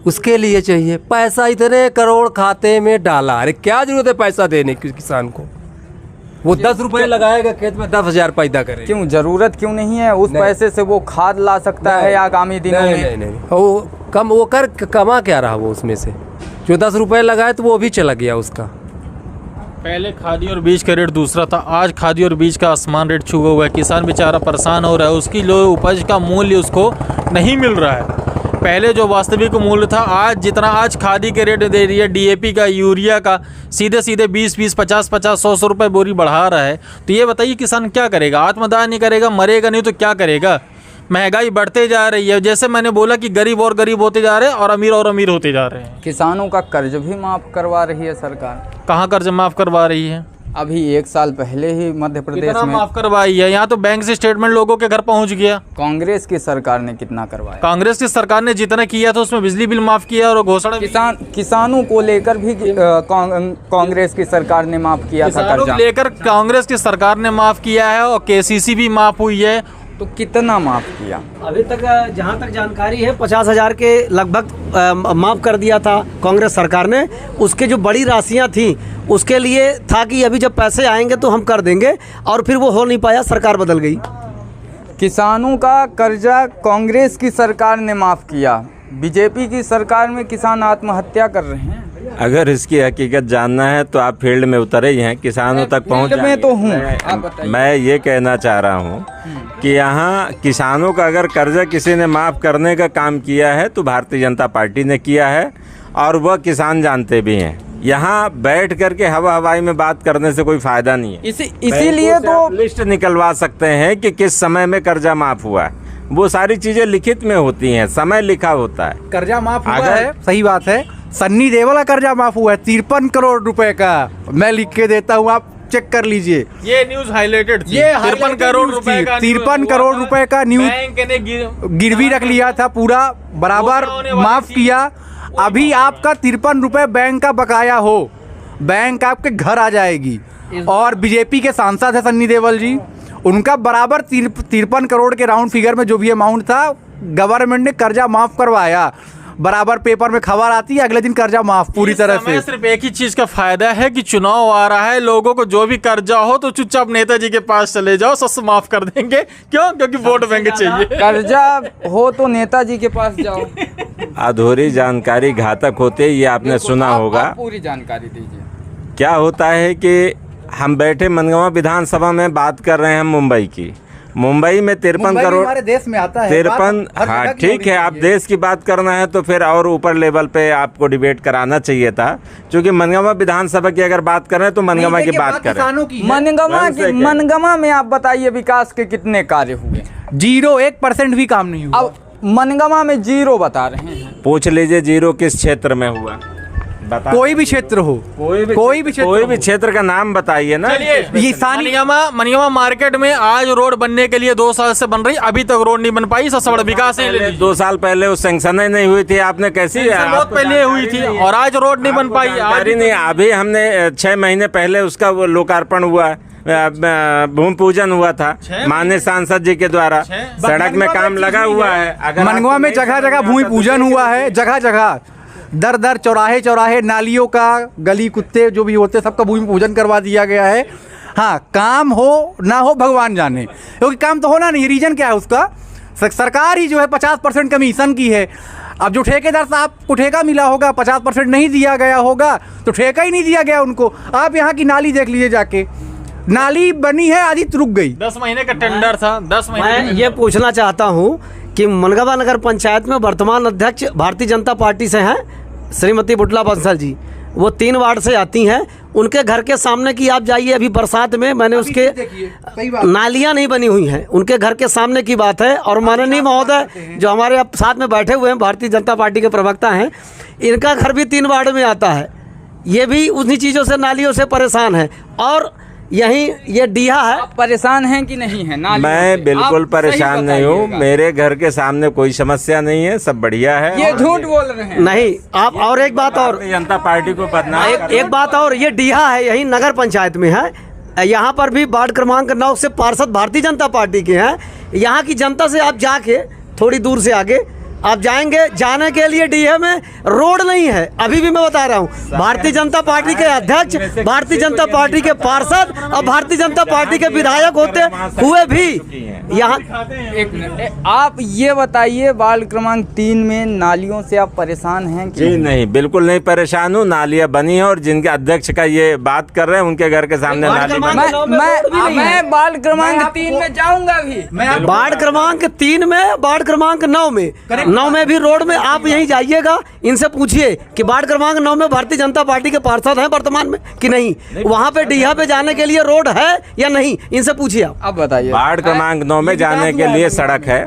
उसके लिए चाहिए पैसा। इतने करोड़ खाते में डाला, अरे क्या जरूरत है पैसा देने की किसान को? वो 10 रुपए लगाएगा खेत में, 10,000 पैदा करे। क्यों जरूरत क्यों नहीं है? उस पैसे से वो खाद ला सकता है आगामी दिनों में। नहीं। वो कमा क्या रहा वो उसमें से? जो 10 रुपए लगाए तो वो भी चला गया उसका। पहले खादी और बीज का रेट दूसरा था, आज खादी और बीज का आसमान रेट छुआ हुआ है। किसान बेचारा परेशान हो रहा है, उसकी जो उपज का मूल्य उसको नहीं मिल रहा है। पहले जो वास्तविक मूल्य था, आज जितना आज खादी के रेट दे रही है, डीएपी का, यूरिया का, सीधे सीधे 20-20, 50-50, 100 रुपये बोरी बढ़ा रहा है। तो ये बताइए किसान क्या करेगा? आत्मदाह नहीं करेगा, मरेगा नहीं तो क्या करेगा? महंगाई बढ़ते जा रही है। जैसे मैंने बोला कि गरीब और गरीब होते जा रहे हैं और अमीर होते जा रहे हैं। किसानों का कर्ज भी माफ़ करवा रही है सरकार। कहाँ कर्ज माफ़ करवा रही है? अभी 1 साल पहले ही मध्य प्रदेश में माफ़ करवाई है। यहाँ तो बैंक से स्टेटमेंट लोगों के घर पहुँच गया। कांग्रेस की सरकार ने कितना करवाया? कांग्रेस की सरकार ने जितना किया था उसमें बिजली बिल माफ़ किया और घोषणा किसानों को लेकर भी कांग्रेस की सरकार ने माफ़ किया था कर्जा। लेकर कांग्रेस की सरकार ने माफ़ किया है और केसीसी भी माफ़ हुई है। तो कितना माफ़ किया? अभी तक जहाँ तक जानकारी है 50,000 के लगभग माफ़ कर दिया था कांग्रेस सरकार ने। उसके जो बड़ी राशियाँ थी उसके लिए था कि अभी जब पैसे आएंगे तो हम कर देंगे, और फिर वो हो नहीं पाया, सरकार बदल गई। किसानों का कर्जा कांग्रेस की सरकार ने माफ़ किया, बीजेपी की सरकार में किसान आत्महत्या कर रहे हैं। अगर इसकी हकीकत जानना है तो आप फील्ड में उतरे ही हैं, किसानों तक पहुंच फील्ड में तो हूँ। मैं ये कहना चाह रहा हूँ कि यहाँ किसानों का अगर कर्जा किसी ने माफ़ करने का काम किया है तो भारतीय जनता पार्टी ने किया है, और वह किसान जानते भी हैं। यहाँ बैठ करके हवा हवाई में बात करने से कोई फायदा नहीं है। इसीलिए तो लिस्ट निकलवा सकते हैं कि किस समय में कर्जा माफ़ हुआ है, वो सारी चीजें लिखित में होती हैं, समय लिखा होता है। कर्जा माफ हुआ है, सही बात है। सन्नी देओल का कर्जा माफ हुआ है 53 करोड़ रुपए का। मैं लिख के देता हूँ, आप चेक कर लीजिए। ये न्यूज हाईलाइटेड थी। ये 53 करोड़ रुपए का 53 करोड़ रुपए का न्यूज बैंक ने गिरवी रख लिया था, पूरा बराबर माफ किया। अभी आपका 53 रुपए बैंक का बकाया हो, बैंक आपके घर आ जाएगी। और बीजेपी के सांसद है सन्नी देओल जी, उनका बराबर 53 करोड़ के राउंड फिगर में जो भी अमाउंट था, गवर्नमेंट ने कर्जा माफ करवाया। बराबर पेपर में खबर आती है, अगले दिन कर्जा माफ पूरी तरह से। सिर्फ एक ही चीज का फायदा है कि चुनाव आ रहा है, लोगों को जो भी कर्जा हो तो चुपचाप नेताजी के पास चले जाओ, सबसे माफ कर देंगे। क्यों? क्योंकि वोट बैंक चाहिए। कर्जा हो तो नेताजी के पास जाओ। अधूरी जानकारी घातक होती है, ये आपने सुना होगा। पूरी जानकारी दीजिए। क्या होता है कि हम बैठे मनगवा विधानसभा में बात कर रहे हैं मुंबई की। मुंबई में 53 करोड़ हमारे देश में आता है 53। हाँ ठीक है, आप देश की बात करना है तो फिर और ऊपर लेवल पे आपको डिबेट कराना चाहिए था, क्योंकि मनगवा विधानसभा की अगर बात करें तो मनगवा की बात करें। मनगवा में आप बताइए विकास के कितने कार्य हुए? 0-1% भी काम नहीं हुआ। अब मनगवा में 0 बता रहे हैं। पूछ लीजिए 0 किस क्षेत्र में हुआ, बता। कोई भी क्षेत्र हो, कोई भी क्षेत्र का नाम बताइए ना। ये मनियामा मार्केट में आज रोड बनने के लिए 2 साल से बन रही, अभी तक रोड नहीं बन पाई। सबसे बड़ा विकास है। 2 साल पहले वो सैंक्शन नहीं हुई थी, आपने कैसी बहुत पहले हुई थी और आज रोड नहीं बन पाई। आज नहीं, अभी हमने 6 महीने पहले उसका वो लोकार्पण हुआ, भूमि पूजन हुआ था माननीय सांसद जी के द्वारा। सड़क में काम लगा हुआ है। मनगवा में जगह जगह भूमि पूजन हुआ है, जगह जगह दर चौराहे चौराहे नालियों का, गली कुत्ते जो भी होते सबका भूमि पूजन करवा दिया गया है। हाँ, काम हो ना हो भगवान जाने, क्योंकि काम तो होना नहीं। रीजन क्या है उसका? सरकार ही जो है 50% कमीशन की है। अब जो ठेकेदार साहब को ठेका मिला होगा 50% नहीं दिया गया होगा, तो ठेका ही नहीं दिया गया उनको। आप यहाँ की नाली देख लीजिए जाके, नाली बनी है आधी रुक गई। 10 महीने का टेंडर था, 10 महीने। मैं ये पूछना चाहता हूँ कि मनगवा नगर पंचायत में वर्तमान अध्यक्ष भारतीय जनता पार्टी से हैं श्रीमती बुटला बंसल जी, वो 3 वार्ड से आती हैं। उनके घर के सामने की आप जाइए, अभी बरसात में मैंने उसके नालियां नहीं बनी हुई हैं, उनके घर के सामने की बात है। और माननीय महोदय जो हमारे अब साथ में बैठे हुए हैं भारतीय जनता पार्टी के प्रवक्ता हैं, इनका घर भी 3 वार्ड में आता है। ये भी उन्हीं चीज़ों से, नालियों से परेशान है। और यही ये डीहा है। आप परेशान हैं कि नहीं है? मैं बिल्कुल परेशान नहीं हूँ, मेरे घर के सामने कोई समस्या नहीं है, सब बढ़िया है। ये झूठ बोल रहे हैं। नहीं, आप और एक बात और, जनता पार्टी को बदनाम एक बात और, ये डीहा है, यही नगर पंचायत में है। यहाँ पर भी वार्ड क्रमांक 9 से पार्षद भारतीय जनता पार्टी के हैं। यहाँ की जनता से आप जाके थोड़ी दूर से आगे आप जाएंगे, जाने के लिए डीहे में रोड नहीं है। अभी भी मैं बता रहा हूँ, भारतीय जनता पार्टी के अध्यक्ष, भारतीय जनता पार्टी के पार्षद और भारतीय जनता पार्टी के विधायक होते हुए भी यहाँ। आप ये बताइए, वार्ड क्रमांक 3 में नालियों से आप परेशान हैं कि जी? नहीं, बिल्कुल नहीं परेशान हूँ। नालियाँ बनी है, और जिनके अध्यक्ष का ये बात कर रहे हैं उनके घर के सामने नाली बनी। मैं वार्ड क्रमांक 3 में जाऊंगा भी। वार्ड क्रमांक 3 में, वार्ड क्रमांक 9 में 9 में भी रोड में आप यहीं जाइएगा, इनसे पूछिए कि वार्ड क्रमांक 9 में भारतीय जनता पार्टी के पार्षद हैं वर्तमान में कि नहीं, वहाँ पे डीहा पे जाने के लिए रोड है या नहीं, इनसे पूछिए आप बताइए। वार्ड क्रमांक 9 में जाने के लिए सड़क है,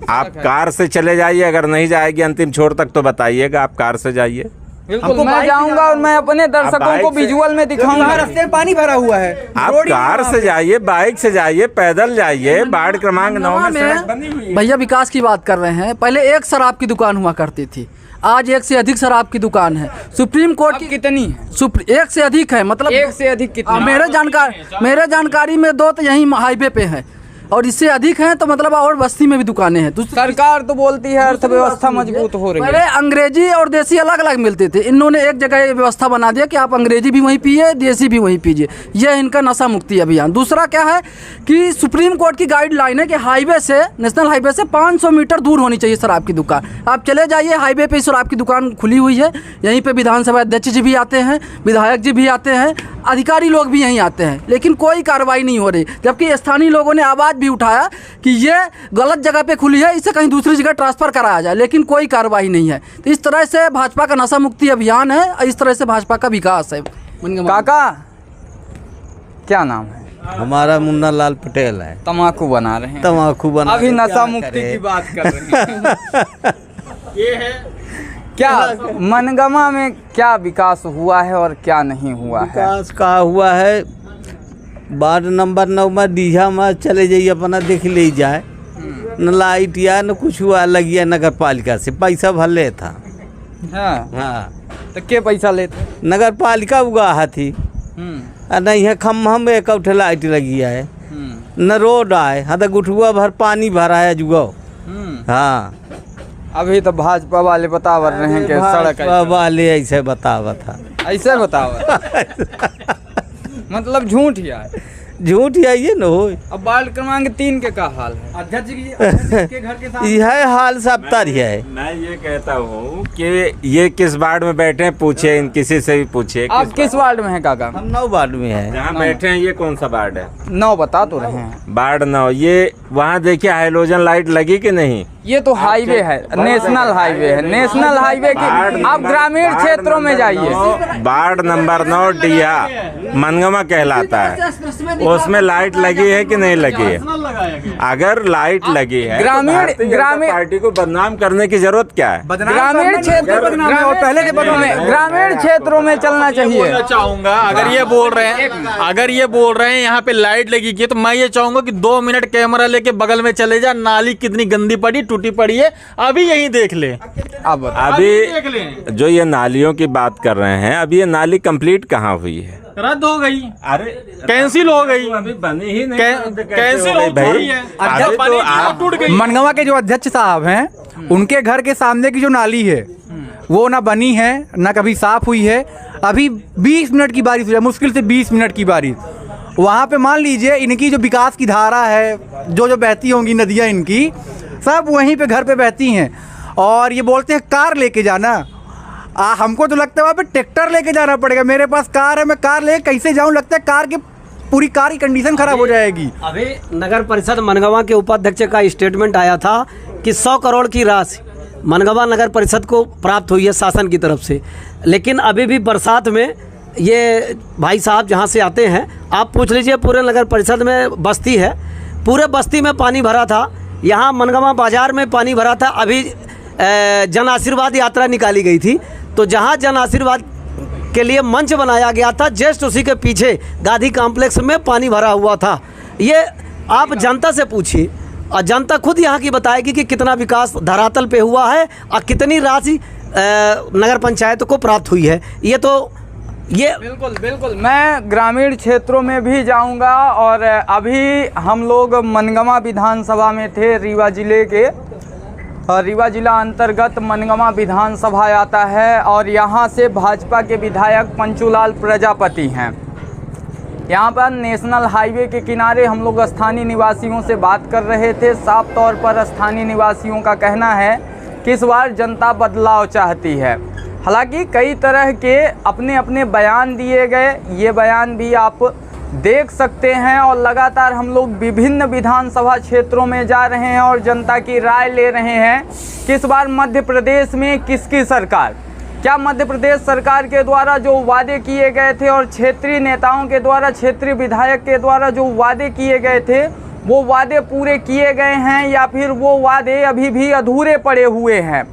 आप कार से चले जाइए, अगर नहीं जाएगी अंतिम छोर तक तो बताइएगा, आप कार से जाइए। बिल्कुल, मैं जाऊंगा और मैं अपने दर्शकों को विजुअल में दिखाऊंगा। रास्ते में पानी भरा हुआ है, आप कार से जाइए, बाइक से जाइए, पैदल जाइए, वार्ड क्रमांक 9 में सड़क बनी हुई है। भैया विकास की बात कर रहे हैं, पहले एक शराब की दुकान हुआ करती थी, आज एक से अधिक शराब की दुकान है। सुप्रीम कोर्ट की कितनी है? एक से अधिक है, मतलब एक से अधिक कितनी? मेरे जानकारी में 2 तो यहीं हाईवे पे है, और इससे अधिक हैं तो मतलब और बस्ती में भी दुकानें हैं। सरकार तो बोलती है अर्थव्यवस्था मजबूत हो रही है। पहले अंग्रेजी और देसी अलग अलग मिलते थे, इन्होंने एक जगह ये व्यवस्था बना दिया कि आप अंग्रेजी भी वहीं पिए, देसी भी वहीं पीजिए। यह इनका नशा मुक्ति अभियान। दूसरा क्या है कि सुप्रीम कोर्ट की गाइडलाइन है कि हाईवे से, नेशनल हाईवे से 500 मीटर दूर होनी चाहिए शराब की दुकान। आप चले जाइए, हाईवे पे शराब की दुकान खुली हुई है, यहीं पे विधानसभा अध्यक्ष जी भी आते हैं, विधायक जी भी आते हैं, अधिकारी लोग भी यहीं आते हैं, लेकिन कोई कार्रवाई नहीं हो रही। जबकि स्थानीय लोगों ने आवाज़ भी उठाया कि ये गलत जगह पे खुली है, इसे कहीं दूसरी जगह ट्रांसफर कराया जाए, लेकिन कोई कार्रवाई नहीं है। तो इस तरह से भाजपा का नशा मुक्ति अभियान है, इस तरह से भाजपा का विकास है। काका क्या नाम है? हमारा मुन्ना लाल पटेल है। तम्बाकू बना रहे हैं, तम्बाकू बना, अभी नशा मुक्ति की बात कर रहे हैं। ये है क्या मनगमा में क्या विकास हुआ है और क्या नहीं हुआ है? विकास का हुआ है, वार्ड नंबर 9 में डीहा में चले जाइए, अपना देख ले जाए, न लाइट या न कुछ हुआ, लगिया नगर पालिका से पैसा भर ले था। हाँ, तो क्या पैसा लेते? नगर पालिका उगा थी, नहीं है खम्भा में एक लाइट लगी है, न रोड आए, हाँ तो गुठुआ भर पानी भरा है जुगो। हाँ, अभी तो भाजपा वाले बताव रहे हैं कि सड़क वाले ऐसे बतावा था, ऐसे बताव मतलब झूठ ही है, झूठ ये न हो। अब वार्ड क्रमांक 3 के का हाल है? अध्यक्ष के घर के सामने यह हाल सब तर है। मैं ये कहता हूँ कि ये किस वार्ड में बैठे हैं, पूछे इन किसी से भी पूछे। आप किस वार्ड में हैं काका? हम 9 वार्ड में है। जहाँ बैठे हैं ये कौन सा वार्ड है? 9 बता तो रहे हैं। वार्ड 9, ये वहाँ देखिए हाइलोजन लाइट लगी कि नहीं? ये तो हाईवे है, नेशनल हाईवे है, नेशनल हाईवे की आप ग्रामीण क्षेत्रों में जाइए। वार्ड नंबर 9 डीहा मनगमा कहलाता है, उसमें लाइट लगी है कि नहीं लगी है? अगर लाइट लगी है, ग्रामीण पार्टी को बदनाम करने की जरूरत क्या है? ग्रामीण क्षेत्र ग्रामीण क्षेत्रों में चलना चाहिए। चाहूंगा अगर ये बोल रहे हैं यहाँ पे लाइट लगी की, तो मैं ये चाहूंगा कि 2 मिनट कैमरा लेके बगल में चले जा, नाली कितनी गंदी पड़ी, टूटी पड़ी है, अभी यही देख ले। अभी जो ये नालियों की बात कर रहे हैं, अभी ये नाली कंप्लीट कहाँ हुई है? रद्द हो गई, अरे कैंसिल हो गई, अभी बनी ही नहीं, कैंसिल हो गई है। टूट गई। मनगवा के जो अध्यक्ष साहब हैं, उनके घर के सामने की जो नाली है वो ना बनी है, ना कभी साफ हुई है। अभी 20 मिनट की बारिश हुई है, मुश्किल से 20 मिनट की बारिश। वहाँ पे मान लीजिए इनकी जो विकास की धारा है, जो बहती होंगी नदियाँ इनकी, सब वहीं पे घर पे बहती हैं। और ये बोलते हैं कार लेके जाना, हमको तो लगता है वहाँ पे ट्रैक्टर लेके जाना पड़ेगा। मेरे पास कार है, मैं कार लेके कैसे जाऊँ? लगता है कार की पूरी कार की कंडीशन खराब हो जाएगी। अभी नगर परिषद मनगवा के उपाध्यक्ष का स्टेटमेंट आया था कि 100 करोड़ की राशि मनगवा नगर परिषद को प्राप्त हुई है शासन की तरफ से, लेकिन अभी भी बरसात में ये भाई साहब जहाँ से आते हैं, आप पूछ लीजिए, पूरे नगर परिषद में बस्ती है, पूरे बस्ती में पानी भरा था। यहाँ मनगवा बाजार में पानी भरा था। अभी जन आशीर्वाद यात्रा निकाली गई थी, तो जहाँ जन आशीर्वाद के लिए मंच बनाया गया था, जस्ट उसी के पीछे गांधी कॉम्प्लेक्स में पानी भरा हुआ था। ये आप जनता से पूछिए और जनता खुद यहाँ की बताएगी कि कितना विकास धरातल पे हुआ है और कितनी राशि नगर पंचायत को प्राप्त हुई है। ये बिल्कुल मैं ग्रामीण क्षेत्रों में भी जाऊंगा। और अभी हम लोग मनगमा विधानसभा में थे, रीवा जिले के, और रीवा जिला अंतर्गत मनगमा विधानसभा आता है, और यहाँ से भाजपा के विधायक पंचूलाल प्रजापति हैं। यहाँ पर नेशनल हाईवे के किनारे हम लोग स्थानीय निवासियों से बात कर रहे थे। साफ तौर पर स्थानीय निवासियों का कहना है कि इस बार जनता बदलाव चाहती है। हालांकि कई तरह के अपने अपने बयान दिए गए, ये बयान भी आप देख सकते हैं और लगातार हम लोग विभिन्न विधानसभा क्षेत्रों में जा रहे हैं और जनता की राय ले रहे हैं कि इस बार मध्य प्रदेश में किसकी सरकार, क्या मध्य प्रदेश सरकार के द्वारा जो वादे किए गए थे और क्षेत्रीय नेताओं के द्वारा, क्षेत्रीय विधायक के द्वारा जो वादे किए गए थे वो वादे पूरे किए गए हैं या फिर वो वादे अभी भी अधूरे पड़े हुए हैं।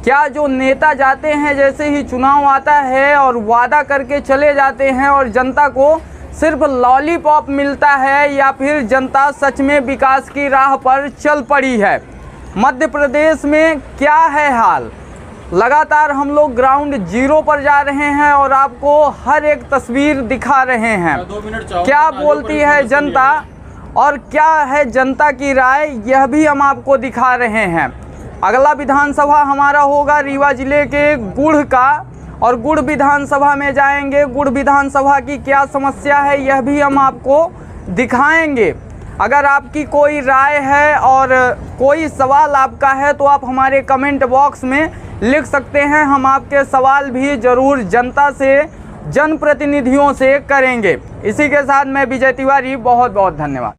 क्या जो नेता जाते हैं जैसे ही चुनाव आता है और वादा करके चले जाते हैं और जनता को सिर्फ लॉलीपॉप मिलता है या फिर जनता सच में विकास की राह पर चल पड़ी है। मध्य प्रदेश में क्या है हाल, लगातार हम लोग ग्राउंड जीरो पर जा रहे हैं और आपको हर एक तस्वीर दिखा रहे हैं। क्या बोलती है जनता और क्या है जनता की राय, यह भी हम आपको दिखा रहे हैं। अगला विधानसभा हमारा होगा रीवा जिले के गुड़ का और गुड़ विधानसभा में जाएंगे। गुड़ विधानसभा की क्या समस्या है यह भी हम आपको दिखाएंगे। अगर आपकी कोई राय है और कोई सवाल आपका है तो आप हमारे कमेंट बॉक्स में लिख सकते हैं, हम आपके सवाल भी ज़रूर जनता से, जनप्रतिनिधियों से करेंगे। इसी के साथ मैं विजय तिवारी, बहुत बहुत धन्यवाद।